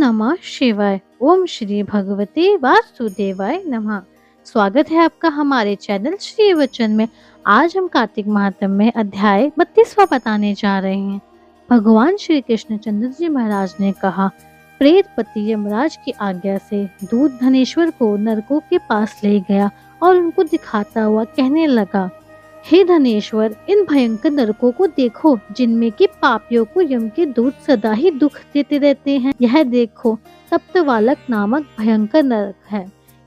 नमः शिवाय। ओम श्री भगवते वासुदेवाय नमः। स्वागत है आपका हमारे चैनल श्री वचन में। आज हम कार्तिक महात्म्य में अध्याय 32वां बताने जा रहे हैं। भगवान श्री कृष्णचंद्र जी महाराज ने कहा, प्रेतपति यमराज की आज्ञा से दूत धनेश्वर को नरकों के पास ले गया और उनको दिखाता हुआ कहने लगा, हे धनेश्वर, इन भयंकर नरकों को देखो जिनमें कि पापियों को यम के दूत सदा ही दुख देते रहते हैं। यह देखो तप्तवालक नामक भयंकर नरक है,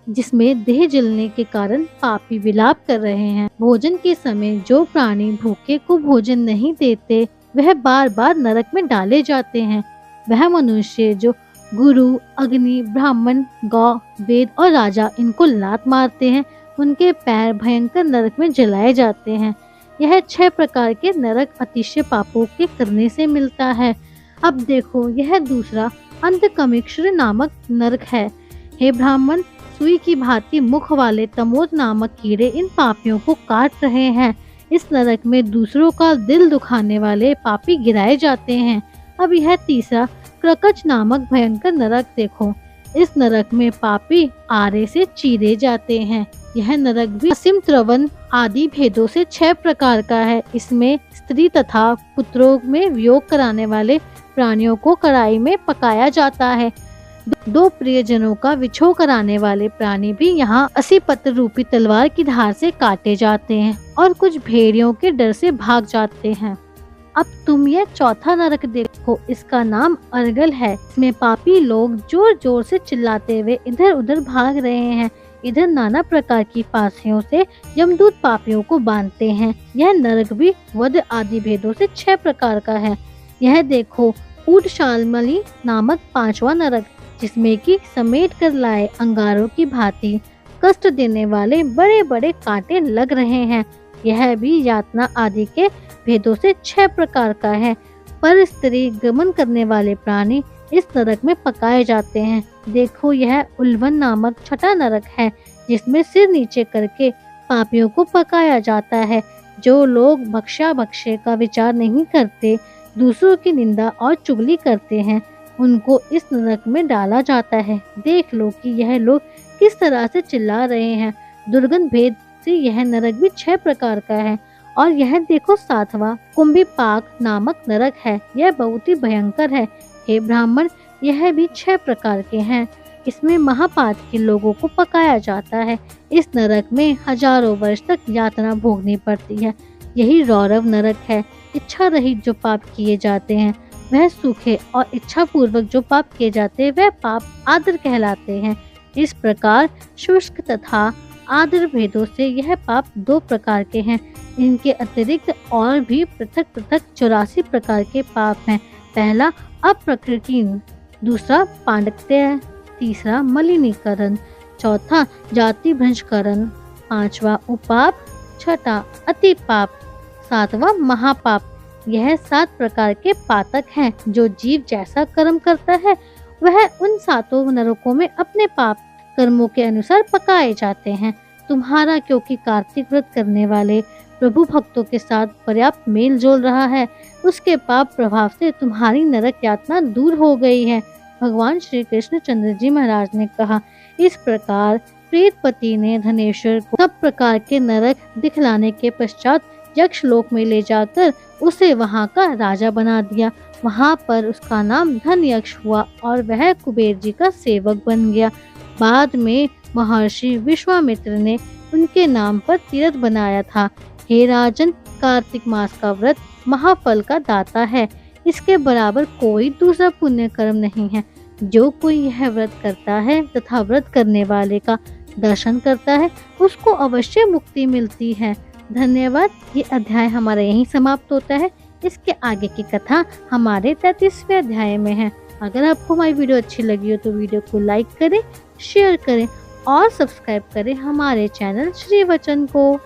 जिसमें देह जलने के कारण पापी विलाप कर रहे हैं। भोजन के समय जो प्राणी भूखे को भोजन नहीं देते वह बार बार नरक में डाले जाते हैं। वह मनुष्य जो गुरु, अग्नि, ब्राह्मण, गौ, वेद और राजा इनको लात मारते हैं, उनके पैर भयंकर नरक में जलाए जाते हैं। यह 6 प्रकार के नरक अतिशय पापों के करने से मिलता है। अब देखो यह दूसरा अंधकमिश्र नामक नरक है। हे ब्राह्मण, सुई की भांति मुख वाले तमोद नामक कीड़े इन पापियों को काट रहे हैं। इस नरक में दूसरों का दिल दुखाने वाले पापी गिराए जाते हैं। अब यह तीसरा क्रकच नामक भयंकर नरक देखो। इस नरक में पापी आरे से चीरे जाते हैं। यह नरक भी असीम त्रवन आदि भेदों से 6 प्रकार का है। इसमें स्त्री तथा पुत्रों में वियोग कराने वाले प्राणियों को कड़ाई में पकाया जाता है। 2 प्रियजनों का विछोह कराने वाले प्राणी भी यहाँ असी पत्र रूपी तलवार की धार से काटे जाते हैं और कुछ भेड़ियों के डर से भाग जाते हैं। अब तुम यह चौथा नरक देखो, इसका नाम अर्गल है। इसमें पापी लोग जोर जोर से चिल्लाते हुए इधर उधर भाग रहे हैं। इधर नाना प्रकार की फांसियों से यमदूत पापियों को बांधते हैं। यह नरक भी वध आदि भेदों से 6 प्रकार का है। यह देखो ऊटशालमली नामक 5वां नरक, जिसमें कि समेट कर लाए अंगारों की भांति कष्ट देने वाले बड़े बड़े कांटे लग रहे हैं। यह भी यातना आदि के भेदों से 6 प्रकार का है। पर स्त्री गमन करने वाले प्राणी इस नरक में पकाए जाते हैं। देखो यह उल्वन नामक 6वां नरक है, जिसमें सिर नीचे करके पापियों को पकाया जाता है। जो लोग भक्षे का विचार नहीं करते, दूसरों की निंदा और चुगली करते हैं, उनको इस नरक में डाला जाता है। देख लो कि यह लोग किस तरह से चिल्ला रहे हैं। दुर्गंध भेद से यह नरक भी 6 प्रकार का है। और यह देखो 7वां कुंभिपाक नामक नरक है। यह बहुत ही भयंकर है। हे ब्राह्मण, यह भी 6 प्रकार के हैं। इसमें महापात के लोगों को पकाया जाता है। इस नरक में हजारों वर्ष तक यातना भोगनी पड़ती है। यही रौरव नरक है। इच्छा रहित जो पाप किए जाते हैं वह सूखे, और इच्छा पूर्वक जो पाप किए जाते हैं वह पाप आदर कहलाते हैं। इस प्रकार शुष्क तथा आदर भेदों से यह पाप 2 प्रकार के हैं। इनके अतिरिक्त और भी पृथक पृथक 84 प्रकार के पाप हैं। पहला अप्रकृति, दूसरा पांडत्य, तीसरा मलिनीकरण, चौथा जाति भ्रंशकरण, 5वां उपाप, 6वां अति पाप, 7वां महापाप। यह 7 प्रकार के पातक हैं। जो जीव जैसा कर्म करता है वह उन 7 नरकों में अपने पाप कर्मों के अनुसार पकाए जाते हैं। तुम्हारा क्योंकि कार्तिक व्रत करने वाले प्रभु भक्तों के साथ पर्याप्त मेल जोल रहा है, उसके पाप प्रभाव से तुम्हारी नरक यातना दूर हो गई है। भगवान श्री कृष्णचंद्र जी महाराज ने कहा। इस प्रकार प्रेतपति ने धनेश्वर को सब प्रकार के नरक दिखलाने के पश्चात यक्ष लोक में ले जाकर उसे वहां का राजा बना दिया। वहां पर उसका नाम धन यक्ष हुआ और वह कुबेर जी का सेवक बन गया। बाद में महर्षि विश्वामित्र ने उनके नाम पर तीर्थ बनाया था। हे राजन, कार्तिक मास का व्रत महाफल का दाता है। इसके बराबर कोई दूसरा पुण्य कर्म नहीं है। जो कोई यह व्रत करता है तथा व्रत करने वाले का दर्शन करता है, उसको अवश्य मुक्ति मिलती है। धन्यवाद। ये अध्याय हमारा यहीं समाप्त होता है। इसके आगे की कथा हमारे 33वें अध्याय में है। अगर आपको हमारी वीडियो अच्छी लगी हो तो वीडियो को लाइक करें, शेयर करें और सब्सक्राइब करें हमारे चैनल श्री वचन को।